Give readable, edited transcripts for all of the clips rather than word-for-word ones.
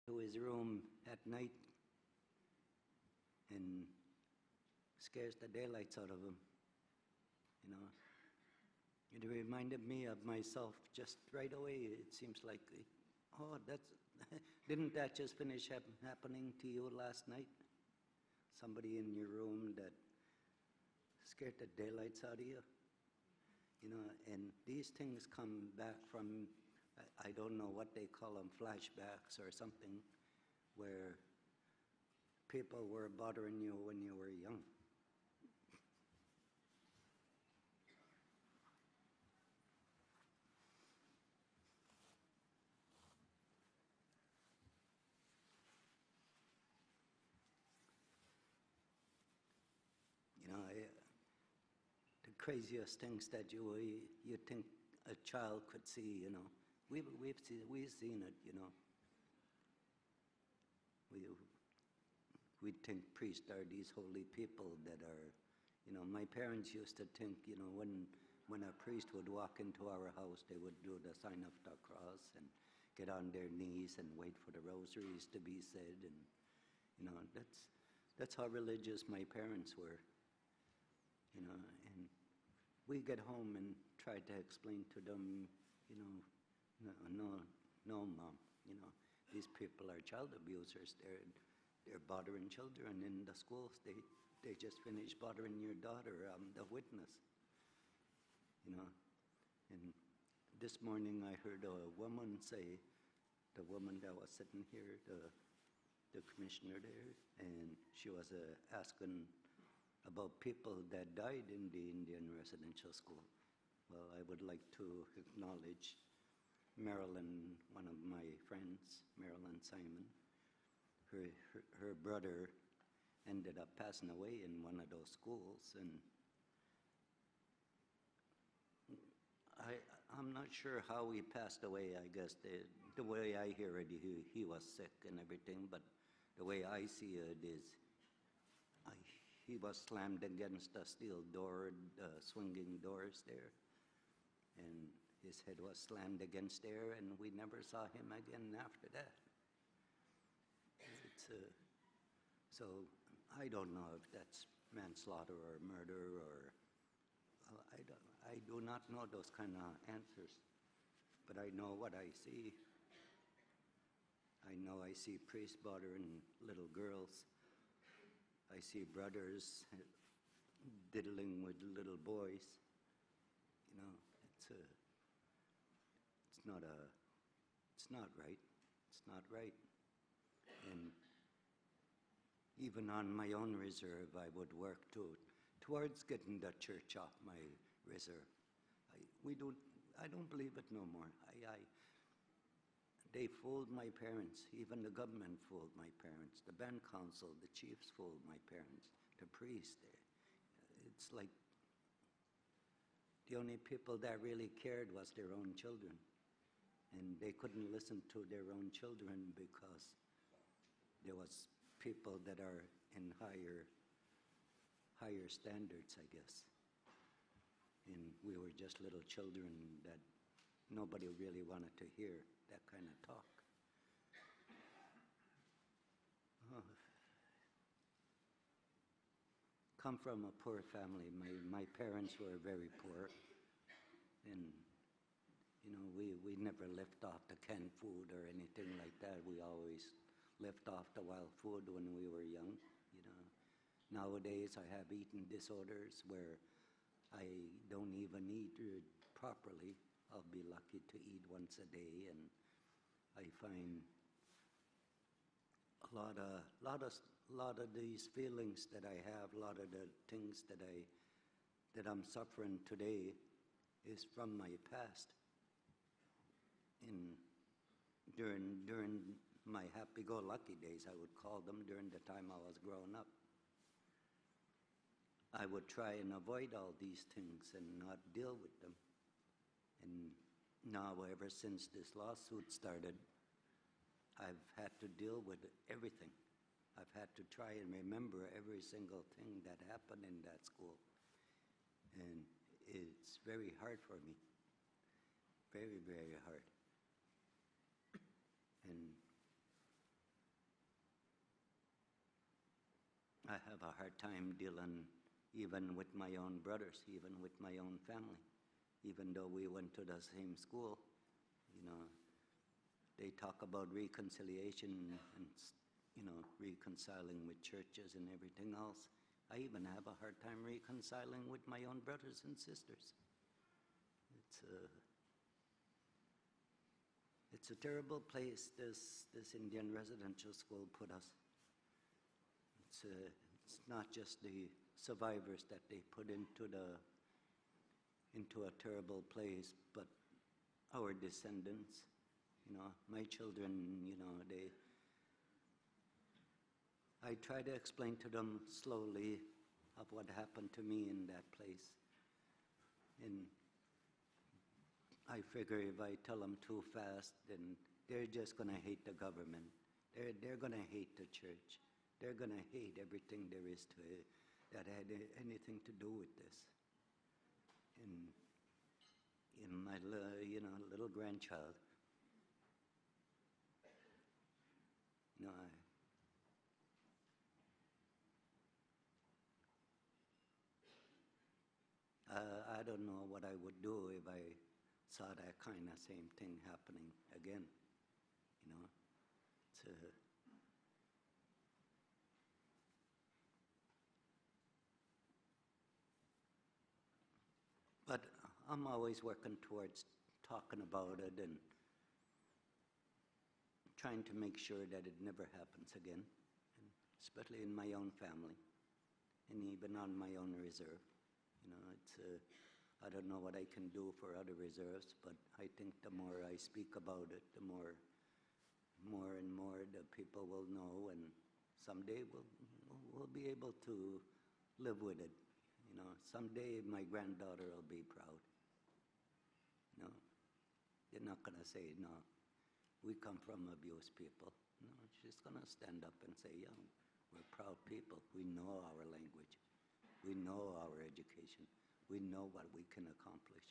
to his room at night and scares the daylights out of him, you know. It reminded me of myself just right away. It seems like, oh, didn't that just finish happening to you last night? Somebody in your room that scared the daylights out of you? You know, and these things come back from, I don't know what they call them, flashbacks or something, where people were bothering you when you were young. You know, the craziest things that you think a child could see, you know. We've seen it, you know. We think priests are these holy people that are, you know, my parents used to think, you know, when a priest would walk into our house, they would do the sign of the cross and get on their knees and wait for the rosaries to be said, and, you know, that's how religious my parents were. You know, and we get home and try to explain to them, you know, no, Mom, you know, these people are child abusers. They're bothering children in the schools. They just finished bothering your daughter. I'm the witness. You know, and this morning I heard a woman say, the woman that was sitting here, the commissioner there, and she was asking about people that died in the Indian residential school. Well, I would like to acknowledge Marilyn, one of my friends, Marilyn Simon. Her brother ended up passing away in one of those schools, and I'm not sure how he passed away. I guess the way I hear it, he was sick and everything, but the way I see it is he was slammed against a steel door, swinging doors there, and his head was slammed against there, and we never saw him again after that. So I don't know if that's manslaughter or murder or, well, I do not know those kind of answers, but I know what I see. I know I see priests bothering little girls. I see brothers diddling with little boys. You know, it's not right. It's not right. And even on my own reserve, I would work towards getting the church off my reserve. I don't believe it no more. They fooled my parents. Even the government fooled my parents. The band council, the chiefs fooled my parents. The priests. It's like the only people that really cared was their own children. And they couldn't listen to their own children because there was people that are in higher standards, I guess. And we were just little children that nobody really wanted to hear that kind of talk. Oh. Come from a poor family. My parents were very poor, and you know, we never left off the canned food or anything like that. We always left off the wild food when we were young. You know, nowadays I have eating disorders where I don't even eat properly. I'll be lucky to eat once a day, and I find a lot of these feelings that I have, a lot of the things that I'm suffering today is from my past. During my happy-go-lucky days, I would call them, during the time I was growing up, I would try and avoid all these things and not deal with them. And now, ever since this lawsuit started, I've had to deal with everything. I've had to try and remember every single thing that happened in that school. And it's very hard for me. Very, very hard. And I have a hard time dealing even with my own brothers, even with my own family. Even though we went to the same school, you know, they talk about reconciliation and, you know, reconciling with churches and everything else. I even have a hard time reconciling with my own brothers and sisters. It's a terrible place this Indian residential school put us. It's not just the survivors that they put into a terrible place, but our descendants. You know, my children, you know, I try to explain to them slowly of what happened to me in that place. And I figure if I tell them too fast, then they're just going to hate the government. They're going to hate the church. They're going to hate everything there is to it that had anything to do with this. And in my you know, little grandchild, you know, I don't know what I would do if I saw that kind of same thing happening again. You know, but I'm always working towards talking about it and trying to make sure that it never happens again, and especially in my own family and even on my own reserve. You know, I don't know what I can do for other reserves, but I think the more I speak about it, the more and more the people will know, and someday we'll be able to live with it. You know, someday my granddaughter will be proud. You know, they're not going to say, no, we come from abused people. No, she's going to stand up and say, yeah, we're proud people. We know our language. We know our education. We know what we can accomplish.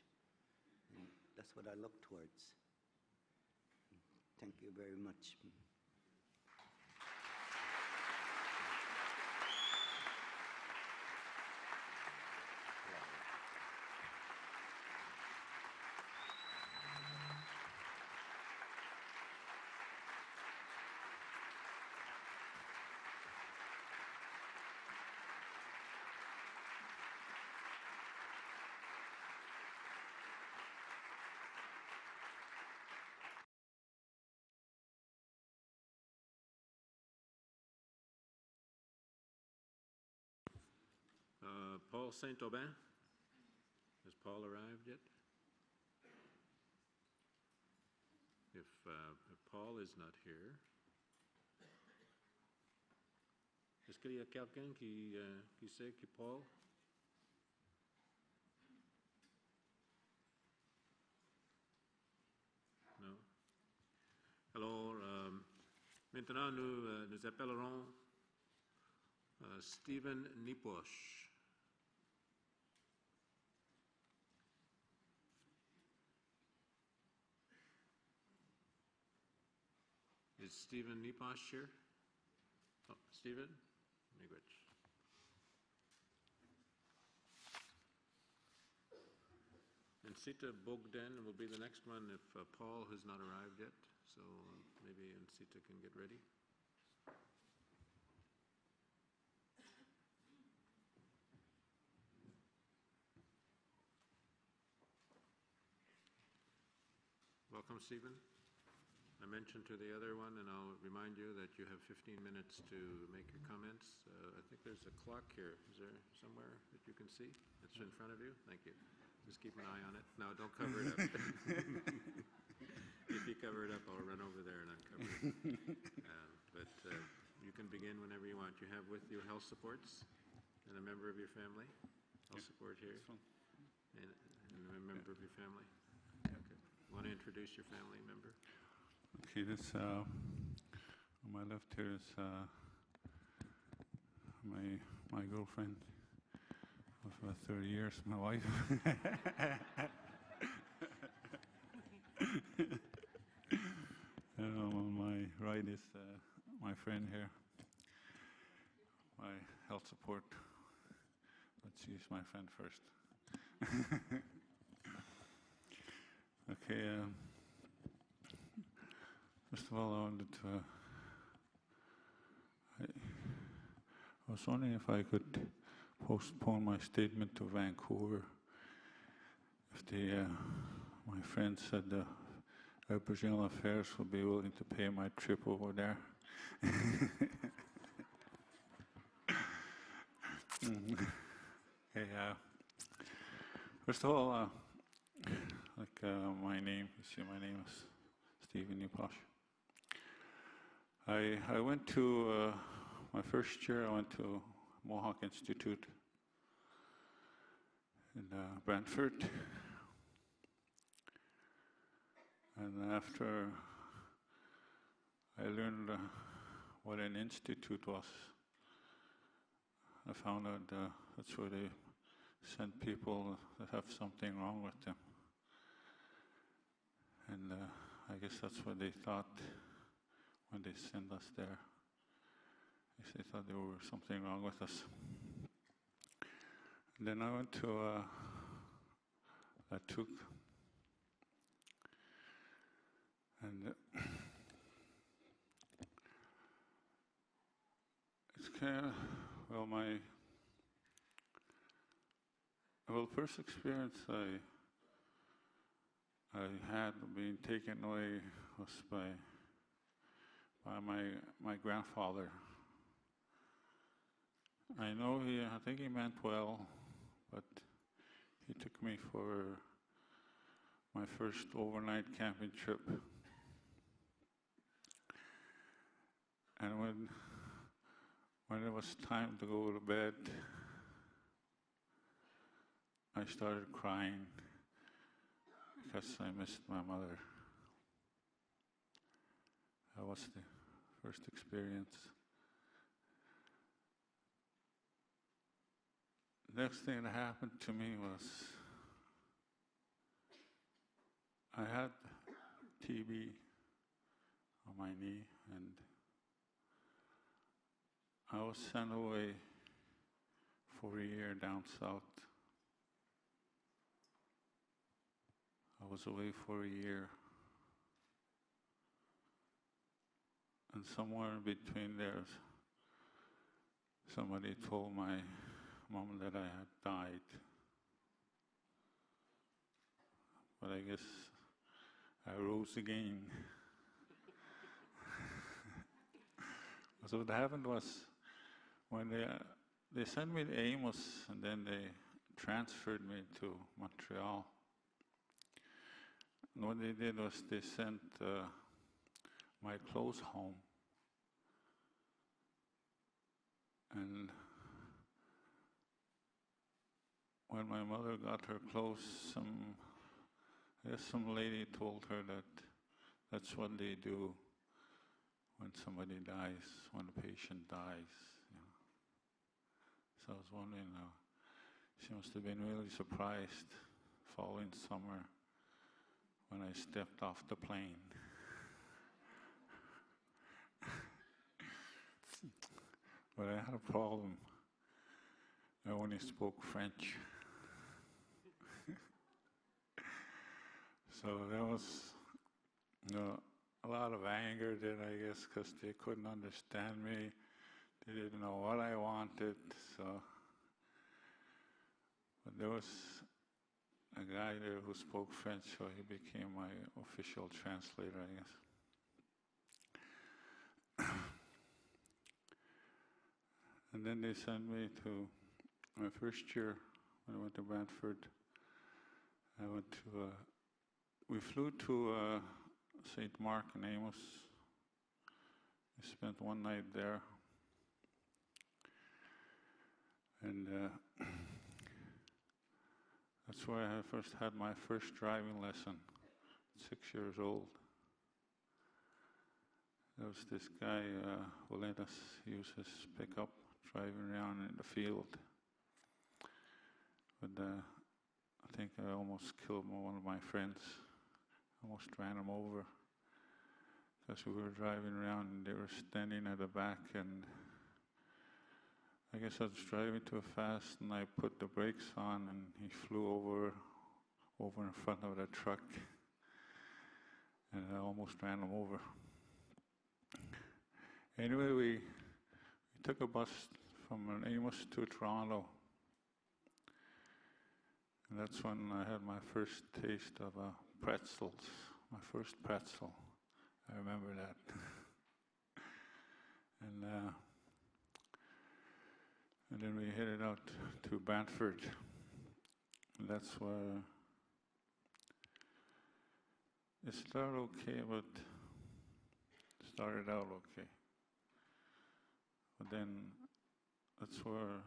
And that's what I look towards. Thank you very much. Paul Saint-Aubin. Has Paul arrived yet? If Paul is not here, est-ce qu'il y a quelqu'un qui sait que Paul? Non. Alors, maintenant, nous appellerons Stephen Niposh. Is Stephen Niposh here? Oh, Stephen? Miigwech. And Sita Bogdan will be the next one if Paul has not arrived yet. So maybe Sita can get ready. Welcome, Stephen. I mentioned to the other one, and I'll remind you that you have 15 minutes to make your comments. I think there's a clock here. Is there somewhere that you can see? It's in front of you? Thank you. Just keep an eye on it. No, don't cover it up. If you cover it up, I'll run over there and uncover it. But you can begin whenever you want. You have with you health supports and a member of your family. Health support here. And a member of your family. Okay. Want to introduce your family member? Okay, this on my left here is my girlfriend of 30 years, my wife. And on my right is my friend here. my health support. Let's use my friend first. Okay, first of all, I wanted to, I was wondering if I could postpone my statement to Vancouver. If my friend said the Aboriginal Affairs would be willing to pay my trip over there. Okay, first of all, my name, you see my name is Stephen Newposh. I went to, my first year I went to Mohawk Institute in Brantford. And after I learned what an institute was, I found out that's where they send people that have something wrong with them. And I guess that's what they thought when they sent us there. I guess they thought there was something wrong with us. And then I went to Latuk. And it's kind of, first experience I had being taken away was by my grandfather. I think he meant well, but he took me for my first overnight camping trip. And when it was time to go to bed, I started crying because I missed my mother. That was the first experience. Next thing that happened to me was I had TB on my knee, and I was sent away for a year down south. I was away for a year. And somewhere in between there, somebody told my mom that I had died. But I guess I rose again. So what happened was, when they sent me to Amos, and then they transferred me to Montreal. And what they did was they sent my clothes home. And when my mother got her clothes, I guess some lady told her that that's what they do when somebody dies, when a patient dies. You know. So I was wondering, she must have been really surprised following summer when I stepped off the plane. But I had a problem. I only spoke French. So there was a lot of anger then, I guess, because they couldn't understand me. They didn't know what I wanted. But there was a guy there who spoke French, so he became my official translator, I guess. And then they sent me to my first year when I went to Brantford. We flew to St. Mark and Amos. We spent one night there. And that's where I first had my first driving lesson, 6 years old. There was this guy who let us use his pickup, driving around in the field. But I think I almost killed one of my friends. Almost ran him over. Because we were driving around and they were standing at the back, and I guess I was driving too fast and I put the brakes on and he flew over in front of the truck and I almost ran him over. Anyway, we took a bus from Amos to Toronto. And that's when I had my first taste of pretzels, my first pretzel. I remember that. And then we headed out to Brantford. And that's where it started okay, but started out okay. But then that's where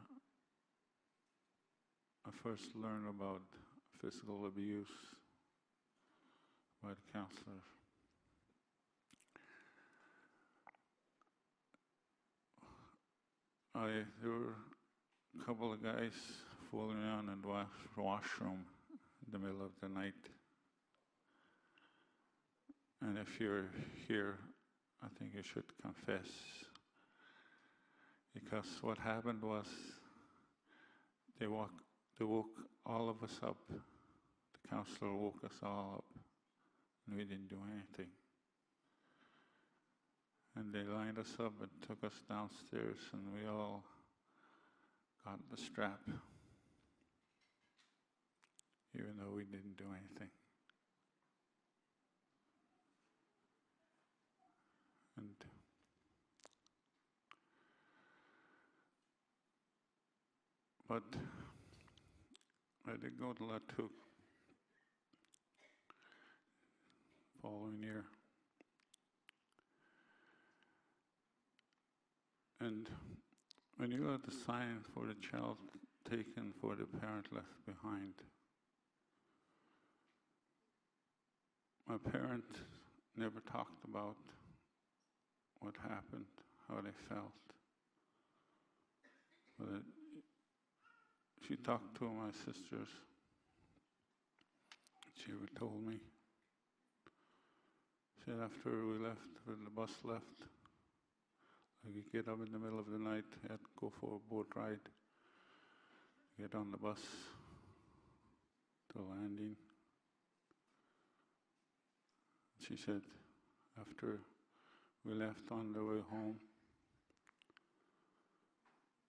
I first learned about physical abuse by the counselor. There were a couple of guys fooling around in the washroom in the middle of the night. And if you're here, I think you should confess. Because what happened was they woke all of us up. The counselor woke us all up, and we didn't do anything. And they lined us up and took us downstairs, and we all got the strap, even though we didn't do anything. But I did go to Latouk following year. And when you got the sign for the child taken for the parent left behind, my parents never talked about what happened, how they felt. But she talked to my sisters. She told me. She said after we left, when the bus left, I could get up in the middle of the night, had to go for a boat ride, get on the bus to the landing. She said after we left on the way home,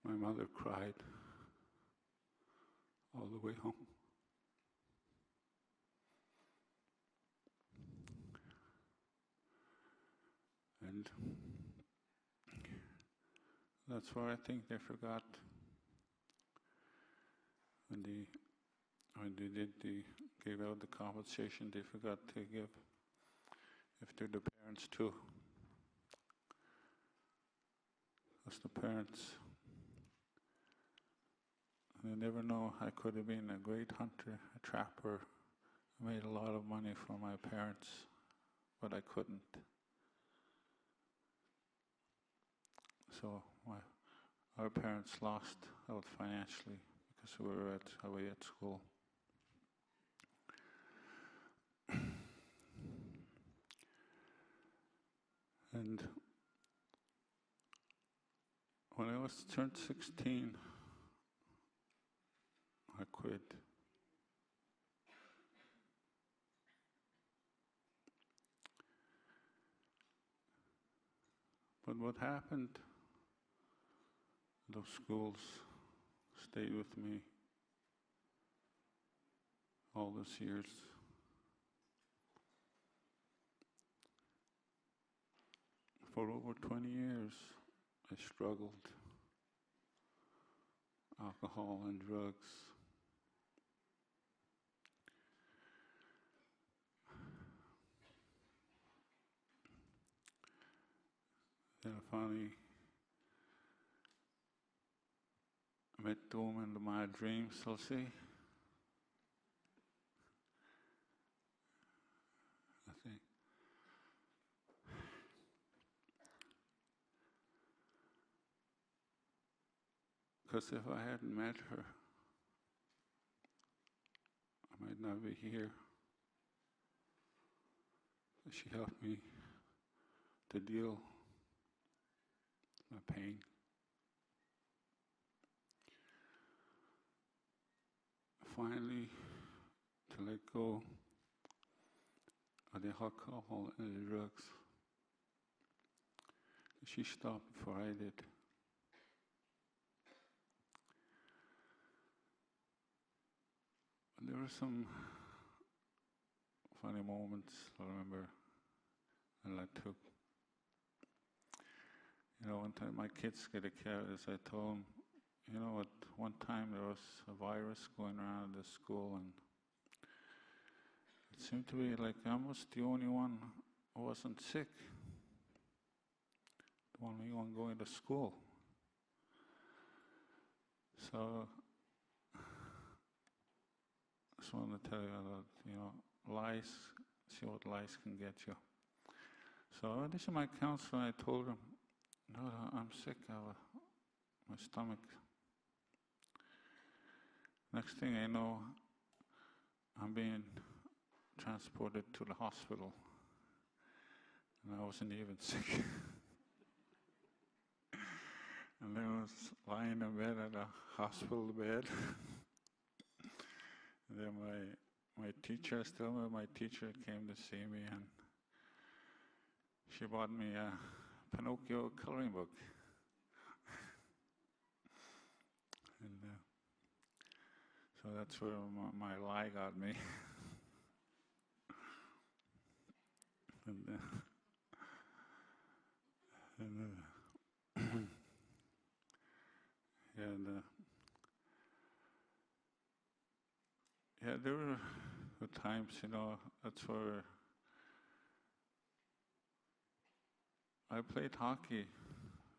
my mother cried all the way home. And that's why I think they forgot when they gave out the compensation, they forgot to give if to the parents too. Because the parents, they never know, I could have been a great hunter, a trapper. I made a lot of money for my parents, but I couldn't. So our parents lost out financially because we were away at school. And when I turned 16, I quit. But what happened, those schools stayed with me all those years. For over 20 years, I struggled. Alcohol and drugs. Then I finally met the woman of my dreams, I'll say. I think. Because if I hadn't met her, I might not be here. She helped me to deal with my pain. finally to let go of the alcohol and the drugs. She stopped before I did. There were some funny moments I remember and I took. One time my kids get a careless, I told them, at one time there was a virus going around the school and it seemed to be like I was the only one who wasn't sick. The only one going to school. So I just wanted to tell you that, lies, see what lies can get you. So this is my counselor, I told him, no, I'm sick, my stomach. Next thing I know, I'm being transported to the hospital. And I wasn't even sick. And I was lying in bed at a hospital bed. And then my teacher, my teacher came to see me and she bought me a Pinocchio coloring book. And so that's where my lie got me. Yeah, there were times, that's where I played hockey.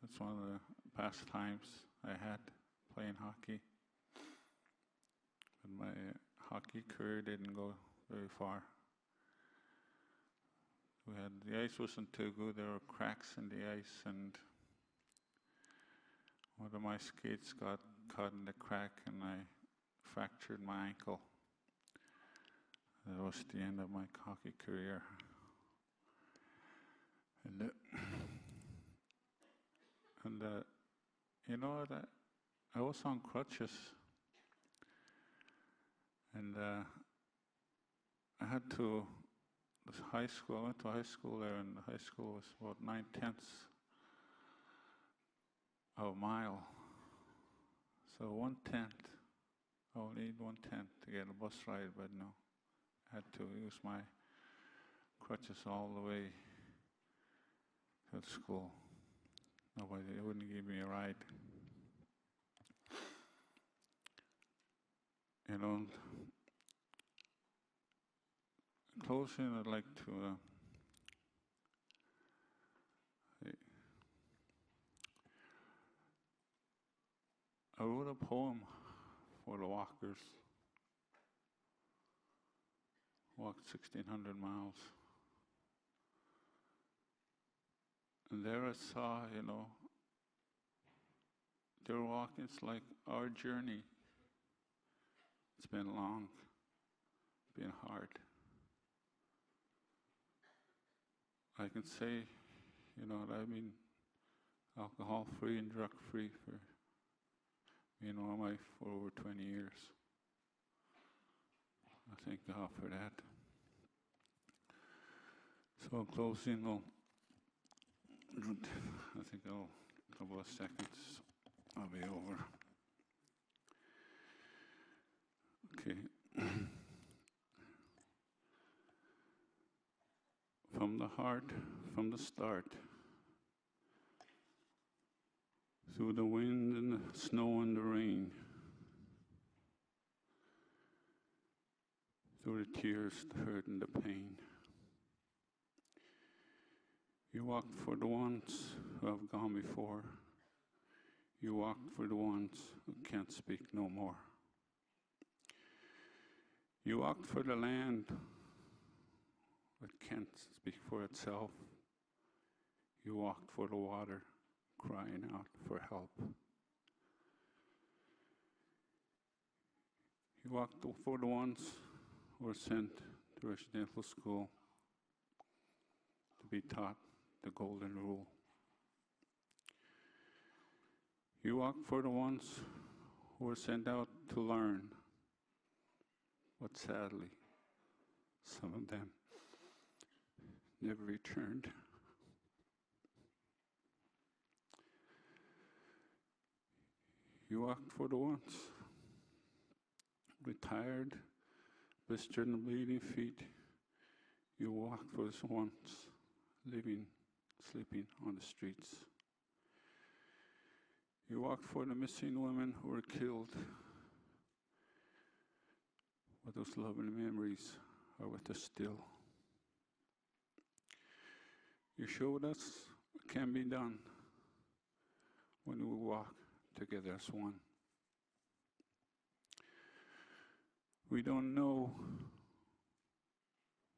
That's one of the pastimes I had, playing hockey. But my hockey career didn't go very far. The ice wasn't too good, there were cracks in the ice and one of my skates got caught in the crack and I fractured my ankle. That was the end of my hockey career. And that I was on crutches, and I had to. High school. I went to high school there, and the high school was about 9/10 of a mile. So 1/10. I only need 1/10 to get a bus ride, but no, I had to use my crutches all the way to school. Nobody, they wouldn't give me a ride. Closing, I'd like to I wrote a poem for the walkers. Walked 1,600 miles. And there I saw, their walking, it's like our journey. It's been long, been hard. I can say, that I've been alcohol-free and drug-free for my life for over 20 years. I thank God for that. So closing, I think a couple of seconds, I'll be over. Okay. From the heart, from the start, through the wind and the snow and the rain, through the tears, the hurt and the pain. You walked for the ones who have gone before. You walked for the ones who can't speak no more. You walked for the land that can't speak for itself. You walked for the water, crying out for help. You walked for the ones who were sent to residential school to be taught the golden rule. You walked for the ones who were sent out to learn but sadly, some of them never returned. You walk for the ones, with tired, blistered and bleeding feet. You walk for the ones, living, sleeping on the streets. You walk for the missing women who were killed. But those lovely memories are with us still. You showed us what can be done when we walk together as one. We don't know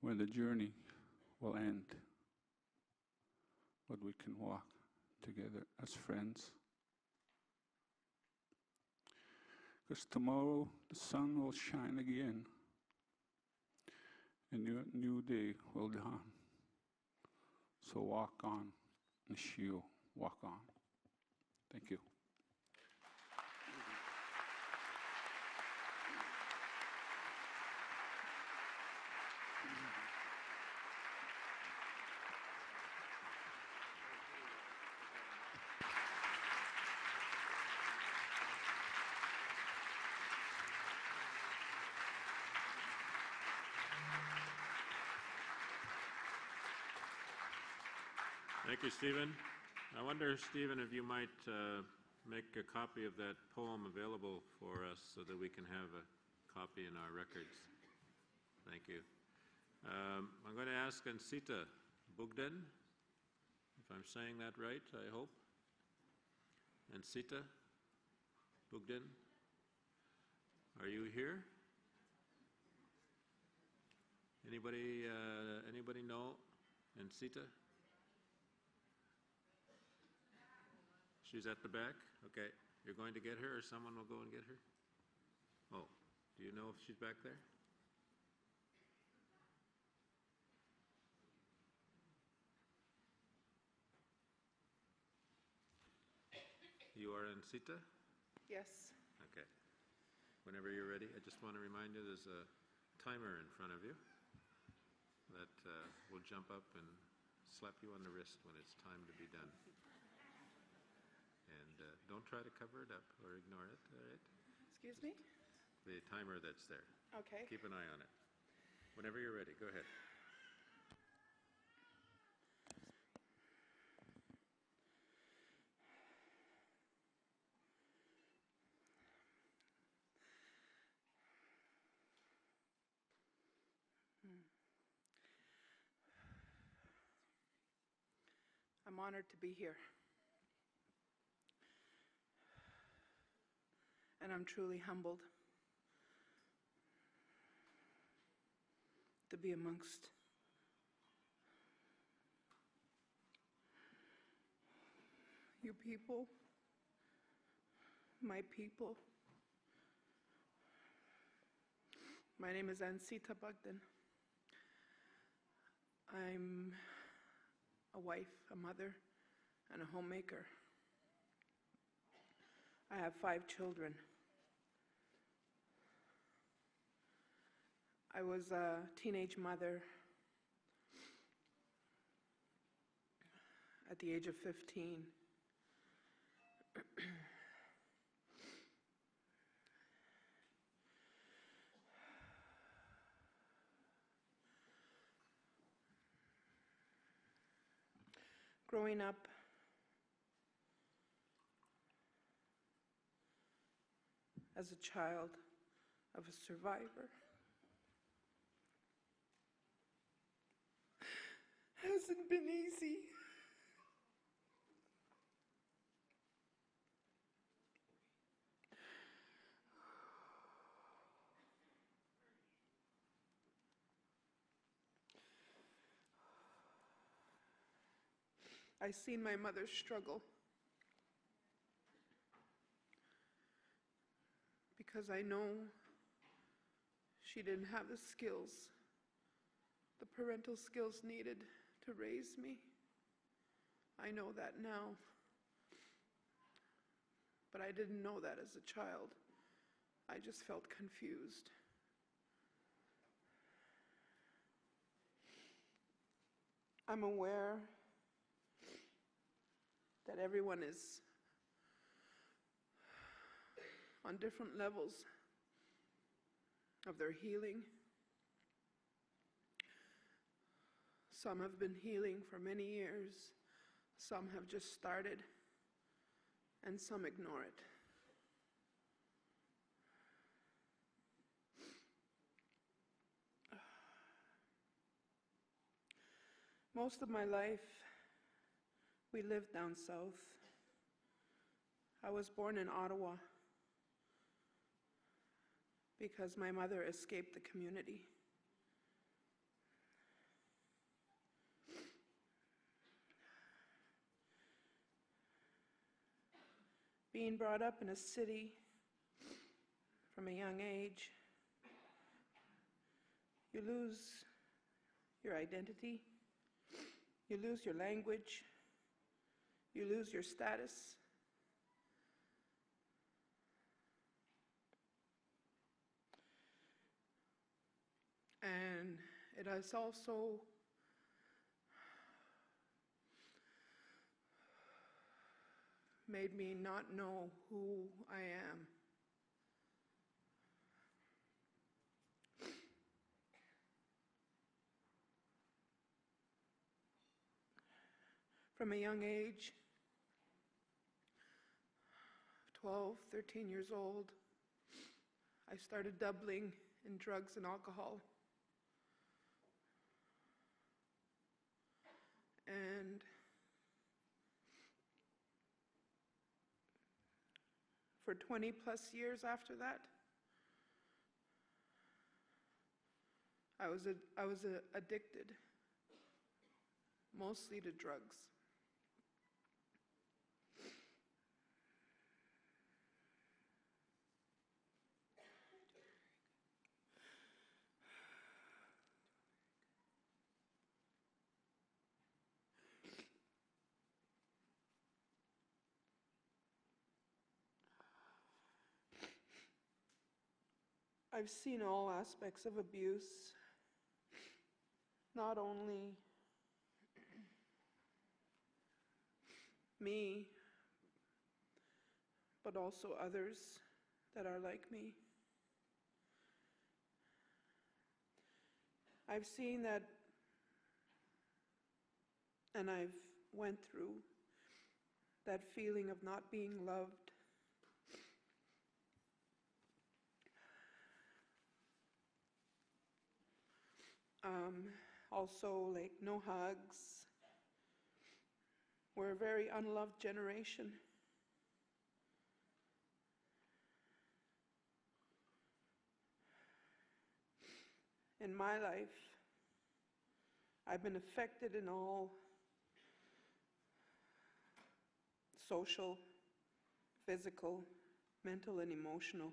when the journey will end, but we can walk together as friends. Because tomorrow the sun will shine again, and a new day will dawn. So walk on, Nishio, walk on. Thank you. Thank you, Stephen. I wonder, Stephen, if you might make a copy of that poem available for us so that we can have a copy in our records. Thank you. I'm going to ask Ansita Bugden, if I'm saying that right, I hope. Ansita Bugden, are you here? Anybody know Ansita? She's at the back? Okay. You're going to get her, or someone will go and get her? Oh, do you know if she's back there? You are Ansita? Yes. Okay. Whenever you're ready, I just want to remind you there's a timer in front of you that will jump up and slap you on the wrist when it's time to be done. And don't try to cover it up or ignore it, all right? Excuse me? The timer that's there. Okay. Keep an eye on it. Whenever you're ready, go ahead. I'm honored to be here. And I'm truly humbled to be amongst you people, my people. My name is Ansita Bugden. I'm a wife, a mother, and a homemaker. I have 5 children. I was a teenage mother at the age of 15. Growing up as a child of a survivor hasn't been easy. I've seen my mother struggle because I know she didn't have the skills, the parental skills needed to raise me. I know that now, but I didn't know that as a child. I just felt confused. I'm aware that everyone is on different levels of their healing. Some have been healing for many years, some have just started, and some ignore it. Most of my life, we lived down south. I was born in Ottawa because my mother escaped the community. Being brought up in a city from a young age, you lose your identity, you lose your language, you lose your status. And it has also made me not know who I am. From a young age, 12, 13 years old, I started dabbling in drugs and alcohol. And for 20 plus years after that, I was addicted, mostly to drugs. I've seen all aspects of abuse, not only me, but also others that are like me. I've seen that, and I've went through that feeling of not being loved. Also, like, no hugs. We're a very unloved generation. In my life, I've been affected in all social, physical, mental, and emotional.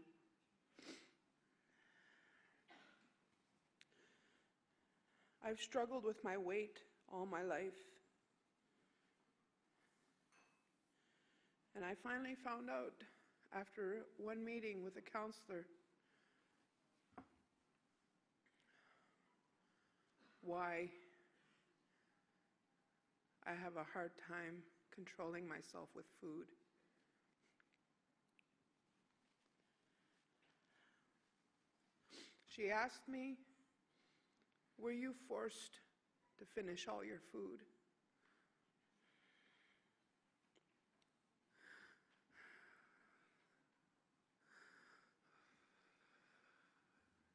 I've struggled with my weight all my life. And I finally found out after one meeting with a counselor why I have a hard time controlling myself with food. She asked me, "Were you forced to finish all your food?"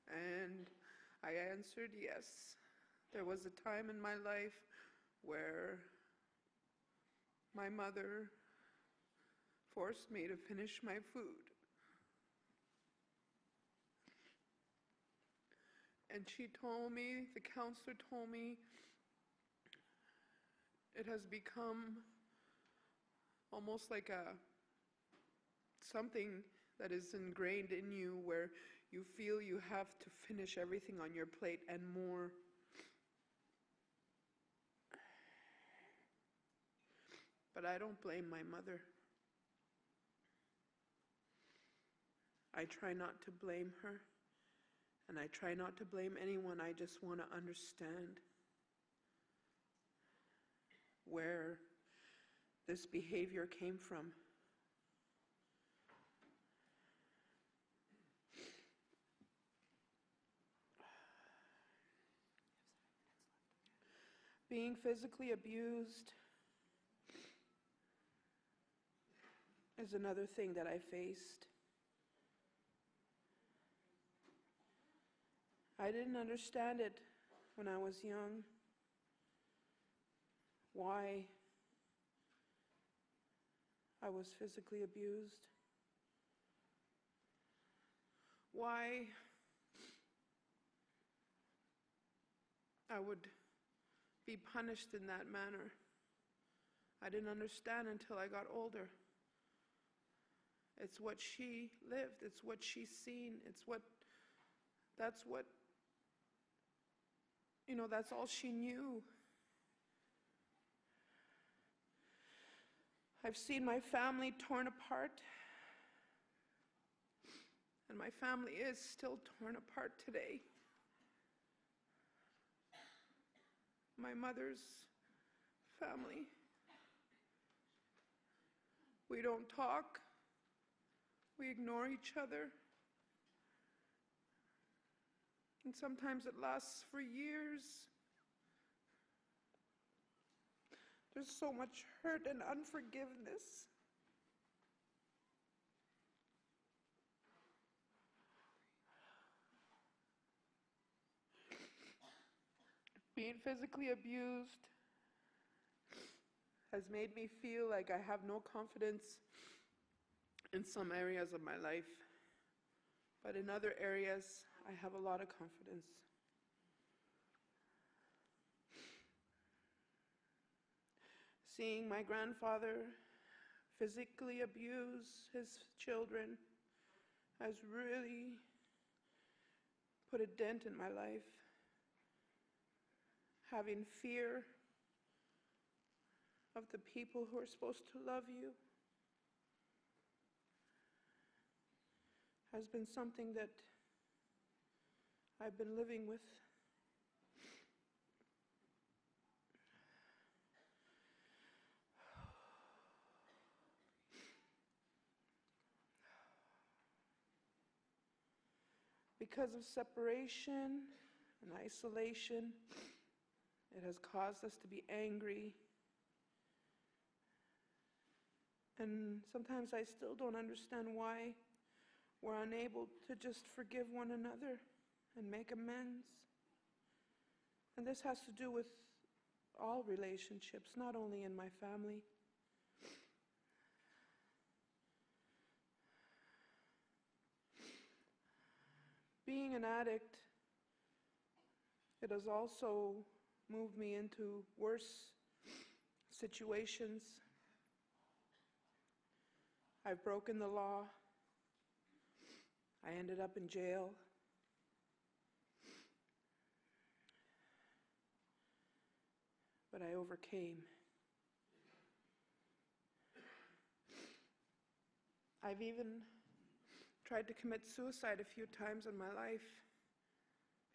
And I answered yes. There was a time in my life where my mother forced me to finish my food. And she told me, the counselor told me, it has become almost like something that is ingrained in you where you feel you have to finish everything on your plate and more. But I don't blame my mother. I try not to blame her, and I try not to blame anyone. I just want to understand. where this behavior came from. Being physically abused is another thing that I faced. I didn't understand it when I was young, why I was physically abused, why I would be punished in that manner. I didn't understand until I got older. It's what she lived, it's what she's seen, that's all she knew. I've seen my family torn apart, and my family is still torn apart today. My mother's family. We don't talk. We ignore each other. And sometimes it lasts for years. There's so much hurt and unforgiveness. Being physically abused has made me feel like I have no confidence in some areas of my life, but in other areas, I have a lot of confidence. Seeing my grandfather physically abuse his children has really put a dent in my life. Having fear of the people who are supposed to love you has been something that I've been living with. Because of separation and isolation, it has caused us to be angry. And sometimes I still don't understand why we're unable to just forgive one another and make amends. And this has to do with all relationships, not only in my family. Being an addict, it has also moved me into worse situations. I've broken the law. I ended up in jail. But I overcame. I've even tried to commit suicide a few times in my life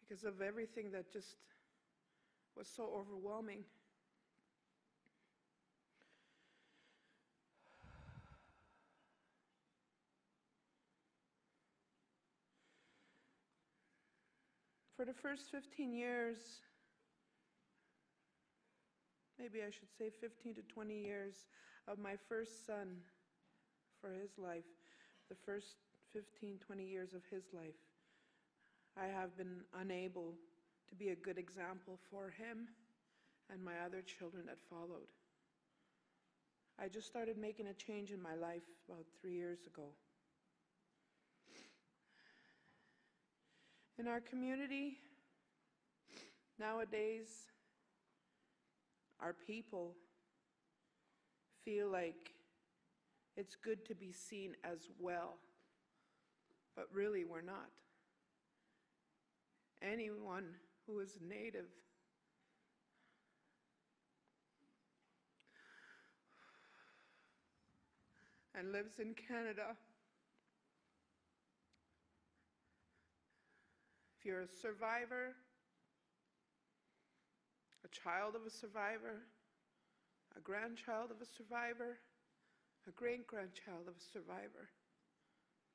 because of everything that just was so overwhelming. For the first 15 years, maybe I should say 15 to 20 years of my first son for his life, the first 15, 20 years of his life, I have been unable to be a good example for him and my other children that followed. I just started making a change in my life about 3 years ago. In our community, nowadays, our people feel like it's good to be seen as well, but really we're not. Anyone who is Native and lives in Canada, if you're a survivor, a child of a survivor, a grandchild of a survivor, a great-grandchild of a survivor,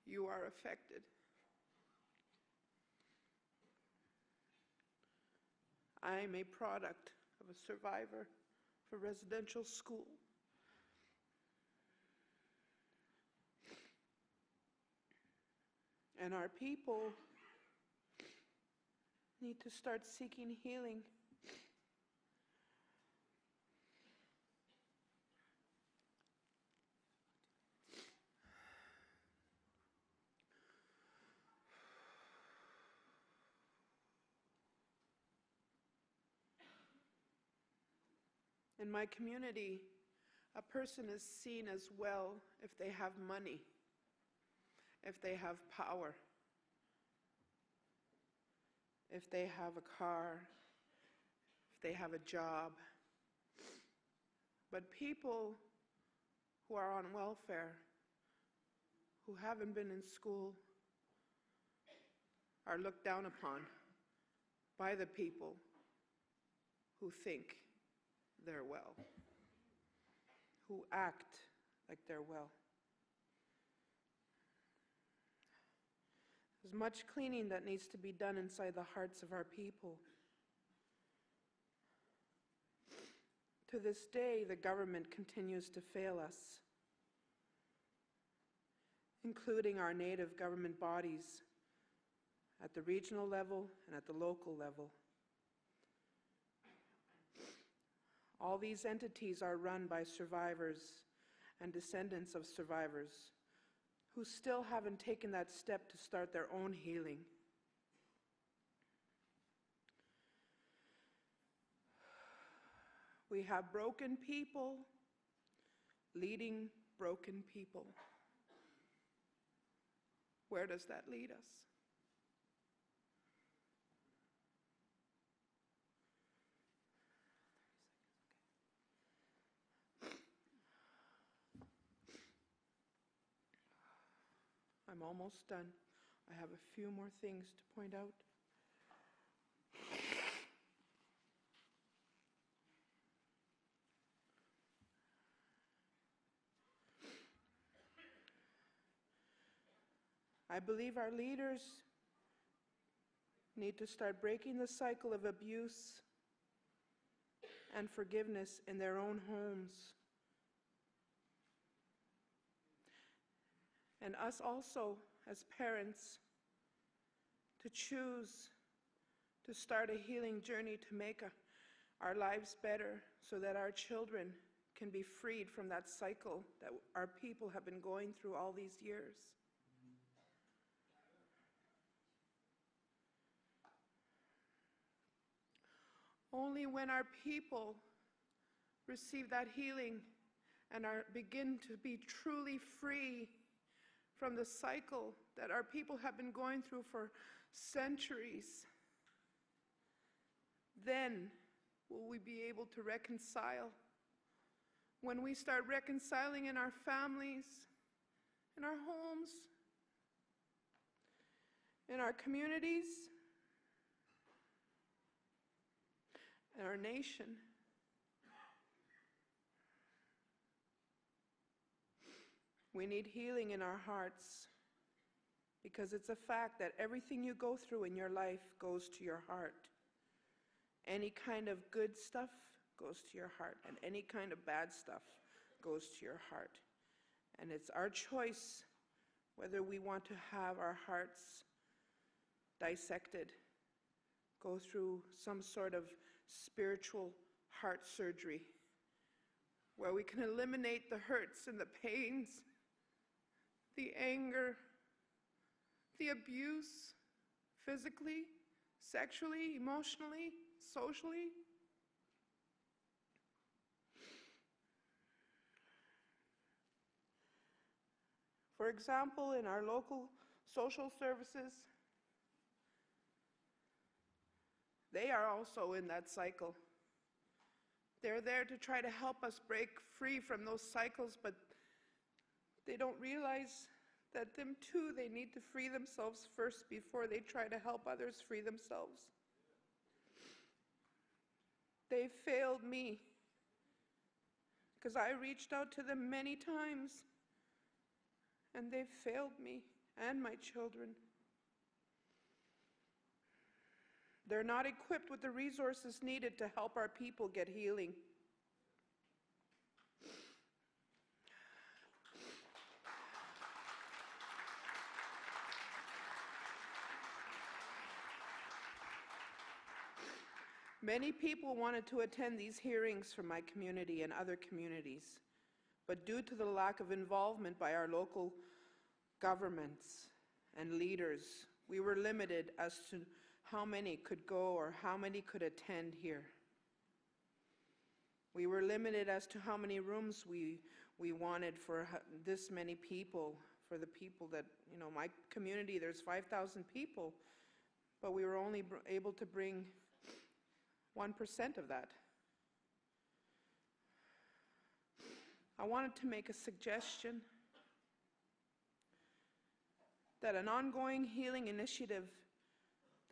you are affected. I am a product of a survivor of a residential school. And our people need to start seeking healing. In my community, a person is seen as well if they have money, if they have power, if they have a car, if they have a job. But people who are on welfare, who haven't been in school, are looked down upon by the people who think they're well, who act like they're well. There's much cleaning that needs to be done inside the hearts of our people. To this day, the government continues to fail us, including our native government bodies at the regional level and at the local level. All these entities are run by survivors and descendants of survivors who still haven't taken that step to start their own healing. We have broken people leading broken people. Where does that lead us? I'm almost done. I have a few more things to point out. I believe our leaders need to start breaking the cycle of abuse and forgiveness in their own homes. And us also, as parents, to choose to start a healing journey to make our lives better so that our children can be freed from that cycle that our people have been going through all these years. Only when our people receive that healing and begin to be truly free from the cycle that our people have been going through for centuries, then will we be able to reconcile. When we start reconciling in our families, in our homes, in our communities, in our nation, we need healing in our hearts, because it's a fact that everything you go through in your life goes to your heart. Any kind of good stuff goes to your heart, and any kind of bad stuff goes to your heart. And it's our choice whether we want to have our hearts dissected, go through some sort of spiritual heart surgery where we can eliminate the hurts and the pains, the anger, the abuse, physically, sexually, emotionally, socially. For example, in our local social services, they are also in that cycle. They're there to try to help us break free from those cycles, but they don't realize that them too, they need to free themselves first before they try to help others free themselves. They failed me. because I reached out to them many times, and they've failed me and my children. They're not equipped with the resources needed to help our people get healing. Many people wanted to attend these hearings from my community and other communities, but due to the lack of involvement by our local governments and leaders, we were limited as to how many could go or how many could attend here. We were limited as to how many rooms we wanted for this many people, for the people that, my community, there's 5,000 people, but we were only able to bring 1% of that. I wanted to make a suggestion that an ongoing healing initiative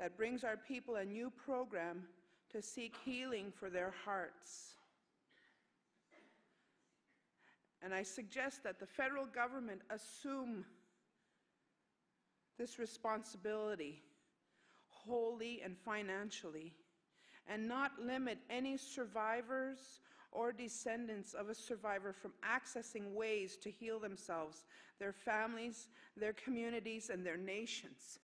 that brings our people a new program to seek healing for their hearts. And I suggest that the federal government assume this responsibility wholly and financially, and not limit any survivors or descendants of a survivor from accessing ways to heal themselves, their families, their communities, and their nations.